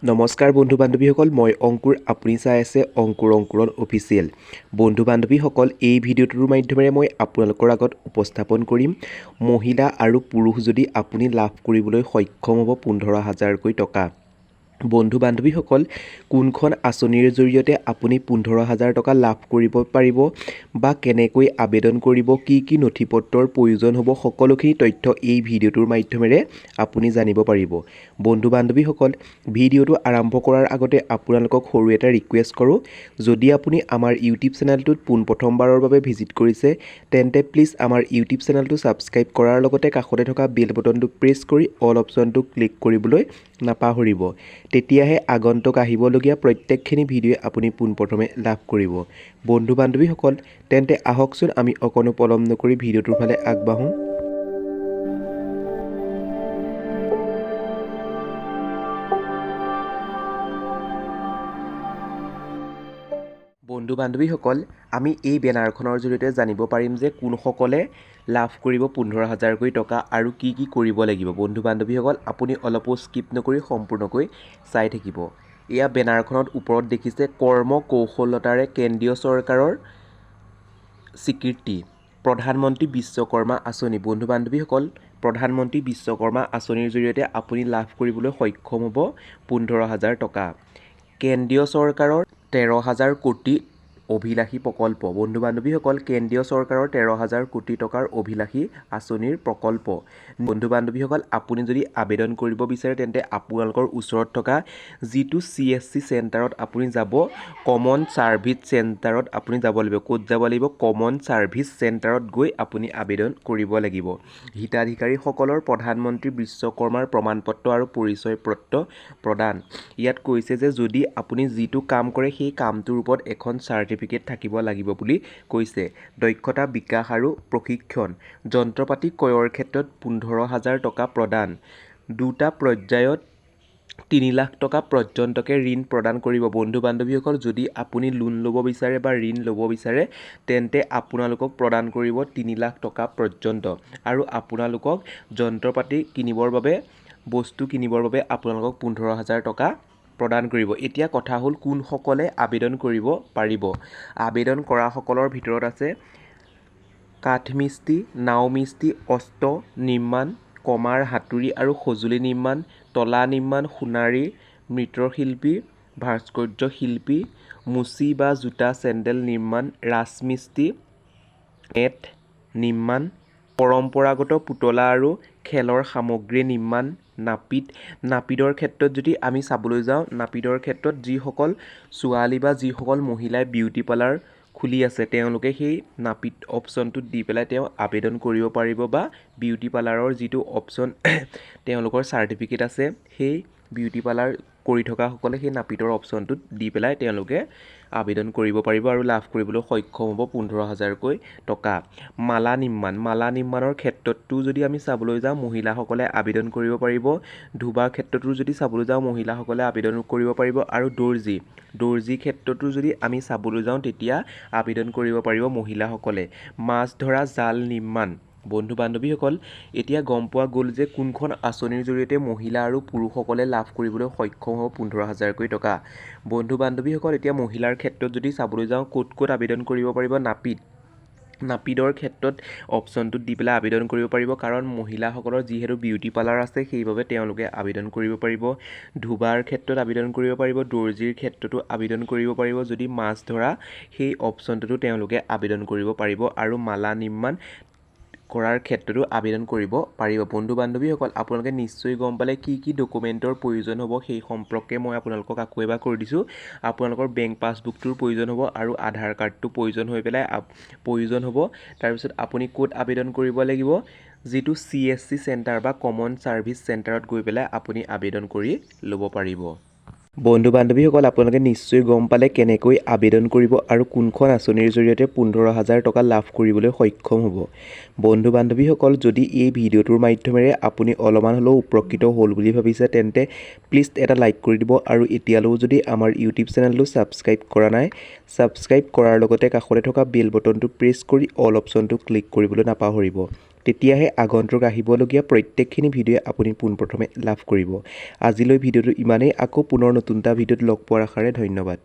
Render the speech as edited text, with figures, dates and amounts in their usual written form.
নমস্কাৰ বন্ধু বান্ধৱীসকল, মই অংকুৰ। আপুনি চাই আছে অংকুৰণ অফিচিয়েল। বন্ধু বান্ধৱীসকল, এই ভিডিঅ'টোৰ মাধ্যমেৰে মই আপোনালোকৰ আগত উপস্থাপন কৰিম মহিলা আৰু পুৰুষ যদি আপুনি লাভ কৰিবলৈ সক্ষম হ'ব 15,000কৈ টকা। বন্ধু বান্ধৱীসকল, কোনখন আঁচনিৰ জৰিয়তে আপুনি 15,000 টকা লাভ কৰিব পাৰিব বা কেনেকৈ আবেদন কৰিব, কি কি নথিপত্ৰৰ প্ৰয়োজন হ'ব, সকলোখিনি তথ্য এই ভিডিঅ'টোৰ মাধ্যমেৰে আপুনি জানিব পাৰিব। বন্ধু বান্ধৱীসকল, ভিডিঅ'টো আৰম্ভ কৰাৰ আগতে আপোনালোকক সৰু এটা ৰিকুৱেষ্ট কৰোঁ। যদি আপুনি আমাৰ ইউটিউব চেনেলটোত পোনপ্ৰথমবাৰৰ বাবে ভিজিট কৰিছে, তেন্তে প্লিজ আমাৰ ইউটিউব চেনেলটো ছাবস্ক্ৰাইব কৰাৰ লগতে কাষতে থকা বেল বটনটো প্ৰেছ কৰি অল অপশ্যনটো ক্লিক কৰিবলৈ নাপাহৰিব। তেতিয়াহে আগন্তুক আহিবলগীয়া প্ৰত্যেকখিনি ভিডিঅ' আপুনি পোনপ্ৰথমে লাভ কৰিব। বন্ধু বান্ধৱীসকল, তেন্তে আহকচোন আমি অকণো পলম নকৰি ভিডিঅ'টোৰ ফালে আগবাঢ়োঁ। বন্ধু বান্ধৱীসকল, আমি এই বেনাৰখনৰ জৰিয়তে জানিব পাৰিম যে কোনসকলে লাভ কৰিব 15,000কৈ টকা আৰু কি কি কৰিব লাগিব। বন্ধু বান্ধৱীসকল, আপুনি অলপো স্কিপ নকৰি সম্পূৰ্ণকৈ চাই থাকিব। এয়া বেনাৰখনত ওপৰত দেখিছে কৰ্ম কৌশলতাৰে কেন্দ্ৰীয় চৰকাৰৰ স্বীকৃতি প্ৰধানমন্ত্ৰী বিশ্বকৰ্মা আঁচনি। বন্ধু বান্ধৱীসকল, প্ৰধানমন্ত্ৰী বিশ্বকৰ্মা আঁচনিৰ জৰিয়তে আপুনি লাভ কৰিবলৈ সক্ষম হ'ব 15,000 টকা। কেন্দ্ৰীয় চৰকাৰৰ 13,000 কোটি অভিলাষী প্ৰকল্প। বন্ধু বান্ধৱীসকল, কেন্দ্ৰীয় চৰকাৰৰ 13,000 কোটি টকাৰ অভিলাষী আঁচনিৰ প্ৰকল্প। বন্ধু বান্ধৱীসকল, আপুনি যদি আবেদন কৰিব বিচাৰে তেন্তে আপোনালোকৰ ওচৰত থকা যিটো CSC চেণ্টাৰত আপুনি যাব, কমন ছাৰ্ভিচ চেণ্টাৰত আপুনি যাব লাগিব। ক'ত যাব লাগিব? কমন ছাৰ্ভিচ চেণ্টাৰত গৈ আপুনি আবেদন কৰিব লাগিব। হিতাধিকাৰীসকলৰ প্ৰধানমন্ত্ৰী বিশ্বকৰ্মাৰ প্ৰমাণপত্ৰ আৰু পৰিচয় পত্ৰ প্ৰদান। ইয়াত কৈছে যে যদি আপুনি যিটো কাম কৰে সেই কামটোৰ ওপৰত এখন চাৰ্টিফিকেট থাকিব লাগিব বুলি কৈছে। দক্ষতা বিকাশ আৰু প্ৰশিক্ষণ। যন্ত্ৰপাতি ক্ৰয়ৰ ক্ষেত্ৰত 15,000 টকা প্ৰদান। দুটা পৰ্যায়ত 3 লাখ টকা পৰ্যন্তকে ঋণ প্ৰদান কৰিব। বন্ধু বান্ধৱীসকল, যদি আপুনি লোন ল'ব বিচাৰে বা ঋণ ল'ব বিচাৰে তেন্তে আপোনালোকক প্ৰদান কৰিব 3 লাখ টকা পৰ্যন্ত আৰু আপোনালোকক যন্ত্ৰপাতি কিনিবৰ বাবে, বস্তু কিনিবৰ বাবে আপোনালোকক 15,000 টকা প্ৰদান কৰিব। এতিয়া কথা হ'ল কোনসকলে আবেদন কৰিব পাৰিব। আবেদন কৰাসকলৰ ভিতৰত আছে কাঠমিস্ত্ৰী, নাও মিস্ত্ৰী, অস্ত্ৰ নিৰ্মাণ, কমাৰ, হাতুৰী আৰু সঁজুলি নিৰ্মাণ, তলা নিৰ্মাণ, সোণাৰী, মৃৎশিল্পী, ভাস্কৰ্য শিল্পী, মুচি বা জোতা চেণ্ডেল নিৰ্মাণ, ৰাজমিস্ত্ৰী, নেট নিৰ্মাণ, পৰম্পৰাগত পুতলা আৰু খেলৰ সামগ্ৰী নিৰ্মাণ, নাপিতৰ ক্ষেত্ৰত যদি আমি চাবলৈ যাওঁ, নাপিতৰ ক্ষেত্ৰত যিসকল ছোৱালী বা যিসকল মহিলাই বিউটি পাৰ্লাৰ খুলি আছে তেওঁলোকে সেই নাপিত অপশ্যনটোত দি পেলাই তেওঁ আবেদন কৰিব পাৰিব বা বিউটি পাৰ্লাৰৰ যিটো অপশ্যন তেওঁলোকৰ চাৰ্টিফিকেট আছে সেই বিউটি পাৰ্লাৰ কৰি থকাসকলে সেই নাপিতৰ অপশ্যনটোত দি পেলাই তেওঁলোকে আবেদন কৰিব পাৰিব আৰু লাভ কৰিবলৈ সক্ষম হ'ব 15,000কৈ টকা। মালা নিৰ্মাণৰ ক্ষেত্ৰতো যদি আমি চাবলৈ যাওঁ মহিলাসকলে আবেদন কৰিব পাৰিব। ধোবাৰ ক্ষেত্ৰতো যদি চাবলৈ যাওঁ মহিলাসকলে আবেদন কৰিব পাৰিব আৰু দৰ্জী ক্ষেত্ৰতো যদি আমি চাবলৈ যাওঁ তেতিয়া আবেদন কৰিব পাৰিব মহিলাসকলে। মাছ ধৰা জাল নিৰ্মাণ। বন্ধু বান্ধৱীসকল, এতিয়া গম পোৱা গ'ল যে কোনখন আঁচনিৰ জৰিয়তে মহিলা আৰু পুৰুষসকলে লাভ কৰিবলৈ সক্ষম হ'ব 15,000কৈ টকা। বন্ধু বান্ধৱীসকল, এতিয়া মহিলাৰ ক্ষেত্ৰত যদি চাবলৈ যাওঁ ক'ত আবেদন কৰিব পাৰিব, নাপিতৰ ক্ষেত্ৰত অপশ্যনটোত দি পেলাই আবেদন কৰিব পাৰিব কাৰণ মহিলাসকলৰ যিহেতু বিউটি পাৰ্লাৰ আছে সেইবাবে তেওঁলোকে আবেদন কৰিব পাৰিব। ধোবাৰ ক্ষেত্ৰত আবেদন কৰিব পাৰিব, দৰ্জীৰ ক্ষেত্ৰতো আবেদন কৰিব পাৰিব। যদি মাছ ধৰা সেই অপশ্যনটোতো তেওঁলোকে আবেদন কৰিব পাৰিব আৰু মালা নিৰ্মাণ কৰাৰ ক্ষেত্ৰতো আবেদন কৰিব পাৰিব। বন্ধু বান্ধৱীসকল, আপোনালোকে নিশ্চয় গম পালে কি কি ডকুমেণ্টৰ প্ৰয়োজন হ'ব সেই সম্পৰ্কে মই আপোনালোকক আকৌ এবাৰ কৈ দিছোঁ। আপোনালোকৰ বেংক পাছবুকটোৰ প্ৰয়োজন হ'ব আৰু আধাৰ কাৰ্ডটো প্ৰয়োজন হ'ব। তাৰপিছত আপুনি ক'ত আবেদন কৰিব লাগিব, যিটো CSC চেণ্টাৰ বা কমন ছাৰ্ভিচ চেণ্টাৰত গৈ পেলাই আপুনি আবেদন কৰি ল'ব পাৰিব। বন্ধু বান্ধৱীসকল, আপোনালোকে নিশ্চয় গম পালে কেনেকৈ আবেদন কৰিব আৰু কোনখন আঁচনিৰ জৰিয়তে 15,000 টকা লাভ কৰিবলৈ সক্ষম হ'ব। বন্ধু বান্ধৱীসকল, যদি এই ভিডিঅ'টোৰ মাধ্যমেৰে আপুনি অলপমান হ'লেও উপকৃত হ'ল বুলি ভাবিছে তেন্তে প্লিজ এটা লাইক কৰি দিব আৰু এতিয়ালৈও যদি আমাৰ ইউটিউব চেনেলটো ছাবস্ক্ৰাইব কৰা নাই, ছাবস্ক্ৰাইব কৰাৰ লগতে কাষতে থকা বেল বটনটো প্ৰেছ কৰি অল অপশ্যনটো ক্লিক কৰিবলৈ নাপাহৰিব। তেতিয়াহে আগন্তুক আহিবলগীয়া প্ৰত্যেকখিনি ভিডিঅ' আপুনি পোনপ্ৰথমে লাভ কৰিব। আজিলৈ ভিডিঅ'টো ইমানেই, আকৌ পুনৰ নতুন এটা ভিডিঅ'ত লগ পোৱাৰ আশাৰে ধন্যবাদ।